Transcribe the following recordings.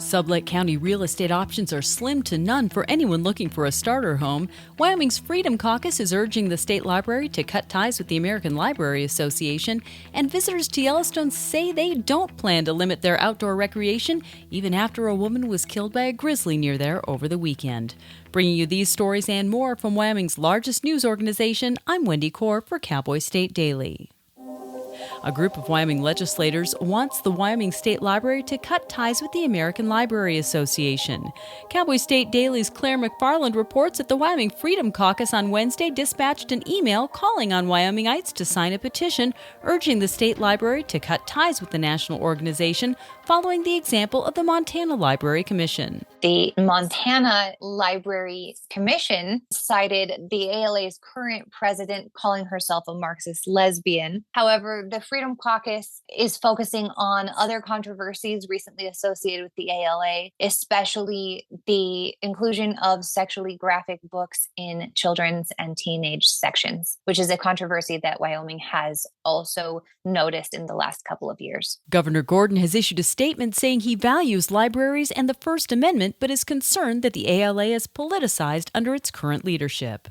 Sublette County real estate options are slim to none for anyone looking for a starter home. Wyoming's Freedom Caucus is urging the state library to cut ties with the American Library Association, and visitors to Yellowstone say they don't plan to limit their outdoor recreation even after a woman was killed by a grizzly near there over the weekend. Bringing you these stories and more from Wyoming's largest news organization, I'm Wendy Corr for Cowboy State Daily. A group of Wyoming legislators wants the Wyoming State Library to cut ties with the American Library Association. Cowboy State Daily's Claire McFarland reports that the Wyoming Freedom Caucus on Wednesday dispatched an email calling on Wyomingites to sign a petition urging the state library to cut ties with the national organization following the example of the Montana Library Commission. The Montana Library Commission cited the ALA's current president calling herself a Marxist lesbian. However, the Freedom Caucus is focusing on other controversies recently associated with the ALA, especially the inclusion of sexually graphic books in children's and teenage sections, which is a controversy that Wyoming has also noticed in the last couple of years. Governor Gordon has issued a statement saying he values libraries and the First Amendment, but is concerned that the ALA is politicized under its current leadership.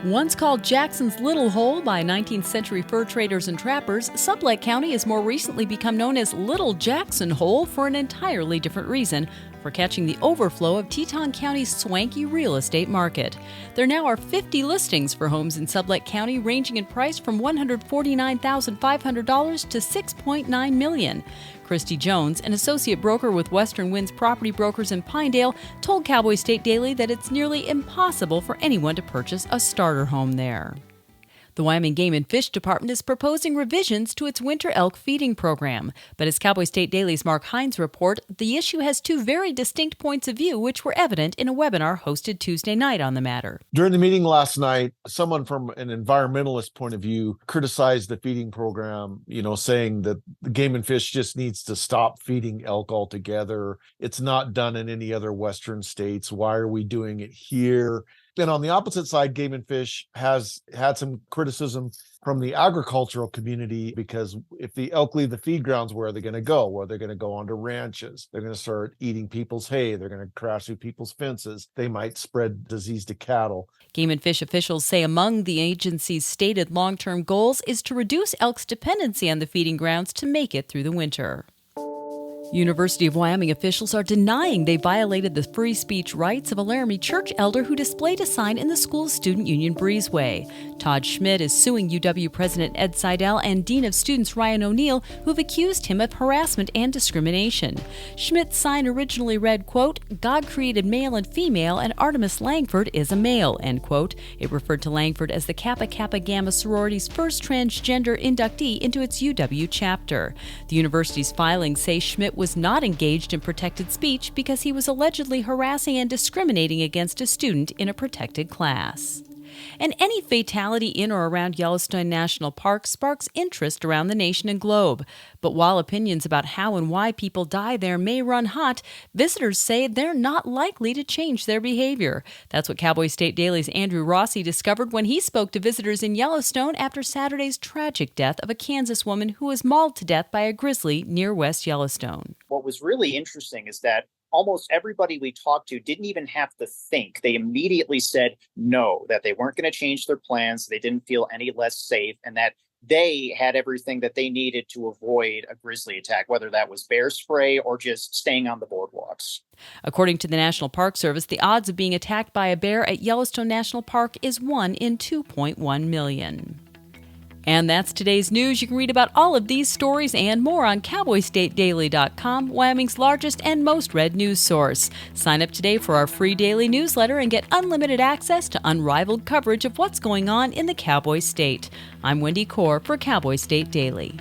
Once called Jackson's Little Hole by 19th century fur traders and trappers, Sublette County has more recently become known as Little Jackson Hole for an entirely different reason, for catching the overflow of Teton County's swanky real estate market. There now are 50 listings for homes in Sublette County ranging in price from $149,500 to $6.9 million. Christy Jones, an associate broker with Western Winds Property Brokers in Pinedale, told Cowboy State Daily that it's nearly impossible for anyone to purchase a starter home there. The Wyoming Game and Fish Department is proposing revisions to its winter elk feeding program. But as Cowboy State Daily's Mark Hines report, the issue has two very distinct points of view which were evident in a webinar hosted Tuesday night on the matter. During the meeting last night, someone from an environmentalist point of view criticized the feeding program, saying that the Game and Fish just needs to stop feeding elk altogether. It's not done in any other Western states. Why are we doing it here? And on the opposite side, Game and Fish has had some criticism from the agricultural community because if the elk leave the feed grounds, where are they going to go? Well, they're going to go onto ranches. They're going to start eating people's hay. They're going to crash through people's fences. They might spread disease to cattle. Game and Fish officials say among the agency's stated long-term goals is to reduce elk's dependency on the feeding grounds to make it through the winter. University of Wyoming officials are denying they violated the free speech rights of a Laramie church elder who displayed a sign in the school's student union breezeway. Todd Schmidt is suing UW President Ed Seidel and Dean of Students Ryan O'Neill, who've accused him of harassment and discrimination. Schmidt's sign originally read, quote, "God created male and female, and Artemis Langford is a male," end quote. It referred to Langford as the Kappa Kappa Gamma sorority's first transgender inductee into its UW chapter. The university's filings say Schmidt was not engaged in protected speech because he was allegedly harassing and discriminating against a student in a protected class. And any fatality in or around Yellowstone National Park sparks interest around the nation and globe. But while opinions about how and why people die there may run hot, visitors say they're not likely to change their behavior. That's what Cowboy State Daily's Andrew Rossi discovered when he spoke to visitors in Yellowstone after Saturday's tragic death of a Kansas woman who was mauled to death by a grizzly near West Yellowstone. What was really interesting is that almost everybody we talked to didn't even have to think. They immediately said no, that they weren't going to change their plans. They didn't feel any less safe, and that they had everything that they needed to avoid a grizzly attack, whether that was bear spray or just staying on the boardwalks. According to the National Park Service, the odds of being attacked by a bear at Yellowstone National Park is 1 in 2.1 million. And that's today's news. You can read about all of these stories and more on CowboyStateDaily.com, Wyoming's largest and most read news source. Sign up today for our free daily newsletter and get unlimited access to unrivaled coverage of what's going on in the Cowboy State. I'm Wendy Corr for Cowboy State Daily.